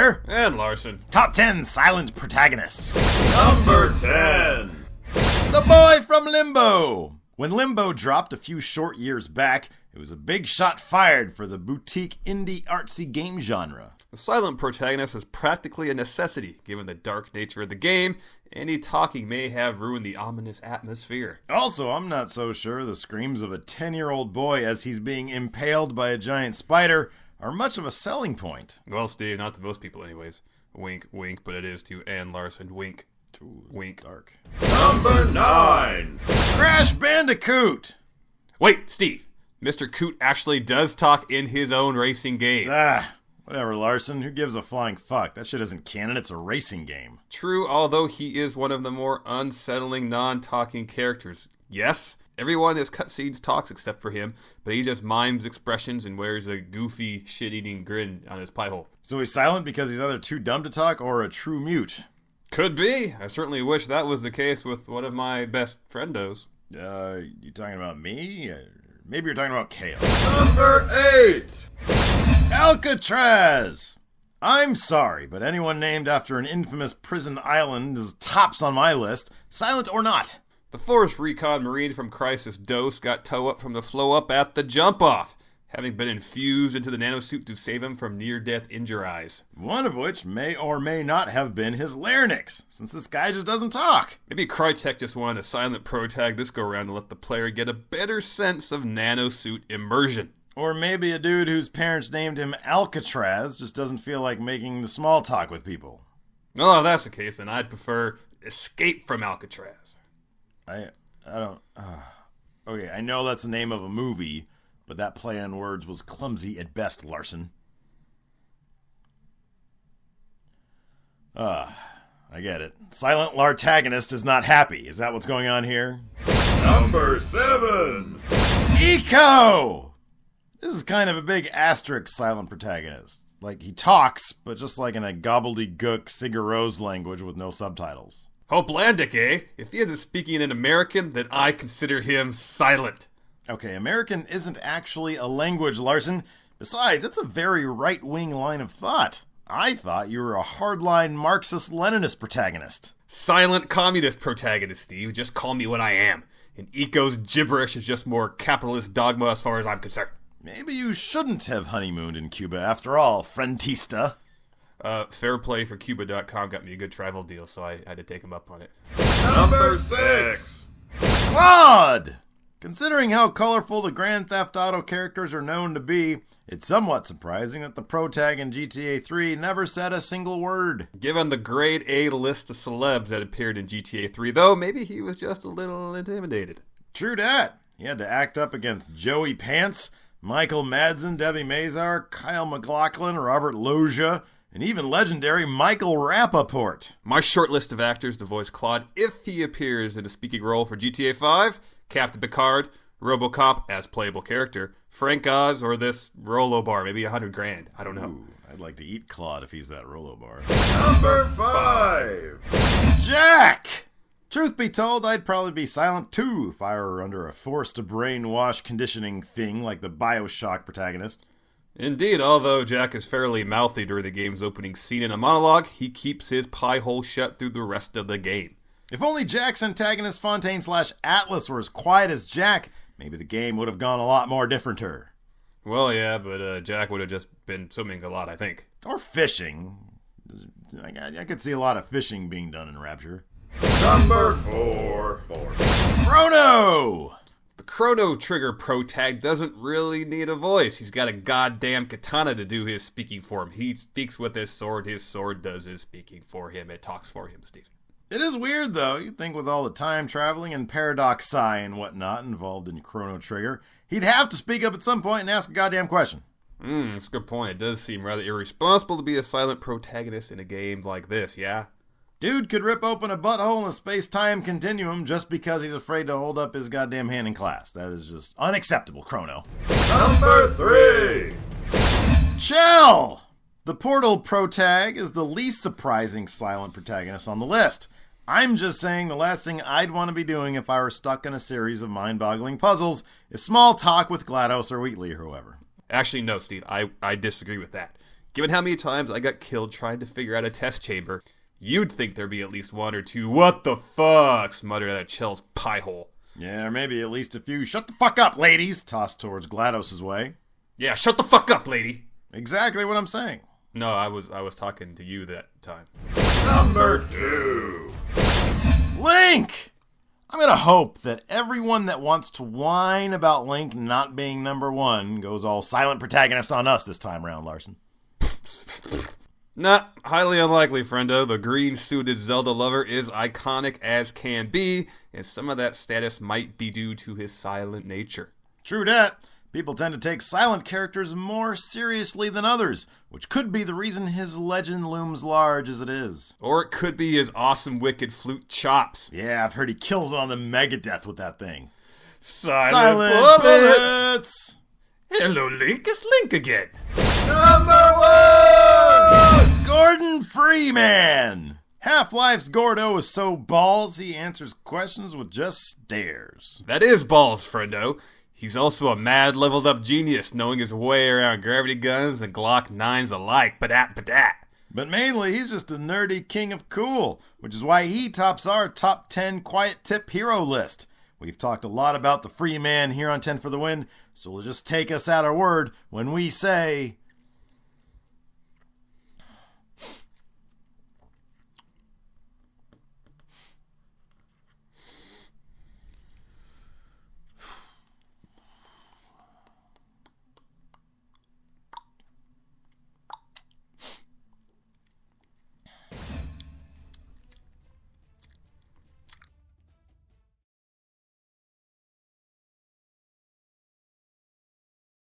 here. And Larson. Top 10 silent protagonists. Number 10. The Boy from Limbo. When Limbo dropped a few short years back, it was a big shot fired for the boutique indie artsy game genre. The silent protagonist was practically a necessity, given the dark nature of the game. Any talking may have ruined the ominous atmosphere. Also, I'm not so sure the screams of a 10-year-old boy as he's being impaled by a giant spider are much of a selling point. Well, Steve, not to most people anyways. Wink, wink, but it is to Ann Larson. Wink. Ooh, wink. Dark. Number 9. Crash Bandicoot. Wait, Steve. Mr. Coot actually does talk in his own racing game. Whatever, Larson. Who gives a flying fuck? That shit isn't canon. It's a racing game. True, although he is one of the more unsettling non-talking characters. Yes, everyone in his cutscenes talks except for him, but he just mimes expressions and wears a goofy, shit-eating grin on his pie hole. So he's silent because he's either too dumb to talk or a true mute. Could be. I certainly wish that was the case with one of my best friendos. You talking about me? Maybe you're talking about Kale. Number 8. Alcatraz! I'm sorry, but anyone named after an infamous prison island is tops on my list, silent or not. The Forest Recon Marine from Crisis Dose got toe up from the flow up at the jump off, having been infused into the nanosuit to save him from near-death injuries. One of which may or may not have been his larynx, since this guy just doesn't talk. Maybe Crytek just wanted a silent protag this go-around to let the player get a better sense of nanosuit immersion. Or maybe a dude whose parents named him Alcatraz just doesn't feel like making the small talk with people. Well, if that's the case, then I'd prefer Escape from Alcatraz. I don't... Okay, I know that's the name of a movie, but that play on words was clumsy at best, Larson. I get it. Silent Lartagonist is not happy. Is that what's going on here? Number 7. Eco! This is kind of a big asterisk silent protagonist. Like, he talks, but just like in a gobbledygook Sigur Rós language with no subtitles. Hopelandic, eh? If he isn't speaking in American, then I consider him silent. Okay, American isn't actually a language, Larson. Besides, it's a very right-wing line of thought. I thought you were a hardline Marxist-Leninist protagonist. Silent communist protagonist, Steve. Just call me what I am. And Eco's gibberish is just more capitalist dogma as far as I'm concerned. Maybe you shouldn't have honeymooned in Cuba after all, friendista. Fair play for Cuba.com got me a good travel deal, so I had to take him up on it. Number 6. Claude! Considering how colorful the Grand Theft Auto characters are known to be, it's somewhat surprising that the protag in GTA 3 never said a single word. Given the grade A list of celebs that appeared in GTA 3, though, maybe he was just a little intimidated. True dat. He had to act up against Joey Pants, Michael Madsen, Debbie Mazar, Kyle MacLachlan, Robert Loggia, and even legendary Michael Rappaport. My short list of actors to voice Claude if he appears in a speaking role for GTA 5, Captain Picard, RoboCop as playable character, Frank Oz, or this Rolo Bar, maybe $100,000. I don't know. Ooh, I'd like to eat Claude if he's that Rolo Bar. Number 5. Jack! Truth be told, I'd probably be silent too if I were under a forced brainwash conditioning thing like the BioShock protagonist. Indeed, although Jack is fairly mouthy during the game's opening scene in a monologue, he keeps his pie hole shut through the rest of the game. If only Jack's antagonist Fontaine/Atlas were as quiet as Jack, maybe the game would have gone a lot more differenter. Well, yeah, but Jack would have just been swimming a lot, I think. Or fishing. I could see a lot of fishing being done in Rapture. Number 4. Chrono! The Chrono Trigger protag doesn't really need a voice. He's got a goddamn katana to do his speaking for him. He speaks with his sword does his speaking for him. It talks for him, Steve. It is weird, though. You'd think with all the time traveling and paradoxi and whatnot involved in Chrono Trigger, he'd have to speak up at some point and ask a goddamn question. That's a good point. It does seem rather irresponsible to be a silent protagonist in a game like this, yeah? Dude could rip open a butthole in a space-time continuum just because he's afraid to hold up his goddamn hand in class. That is just unacceptable, Chrono. Number 3. Chell! The Portal protag is the least surprising silent protagonist on the list. I'm just saying the last thing I'd want to be doing if I were stuck in a series of mind-boggling puzzles is small talk with GLaDOS or Wheatley or whoever. Actually, no, Steve. I disagree with that. Given how many times I got killed trying to figure out a test chamber, you'd think there'd be at least one or two "what the fucks" muttered out of Chell's pie hole. Yeah, or maybe at least a few "shut the fuck up, ladies" tossed towards GLaDOS' way. Yeah, shut the fuck up, lady. Exactly what I'm saying. No, I was talking to you that time. Number 2. Link! I'm gonna hope that everyone that wants to whine about Link not being number 1 goes all silent protagonist on us this time round, Larson. Nah, highly unlikely, friendo. The green-suited Zelda lover is iconic as can be, and some of that status might be due to his silent nature. True dat. People tend to take silent characters more seriously than others, which could be the reason his legend looms large as it is. Or it could be his awesome wicked flute chops. Yeah, I've heard he kills it on the Megadeth with that thing. Silent bullets! bullets! Hello, Link. It's Link again. Number 1. Gordon Freeman! Half-Life's Gordo is so balls he answers questions with just stares. That is balls, friendo. He's also a mad leveled up genius, knowing his way around gravity guns and Glock 9s alike. Badat. But mainly, he's just a nerdy king of cool, which is why he tops our top 10 quiet tip hero list. We've talked a lot about the free man here on 10 for the Win, so we'll just take us at our word when we say,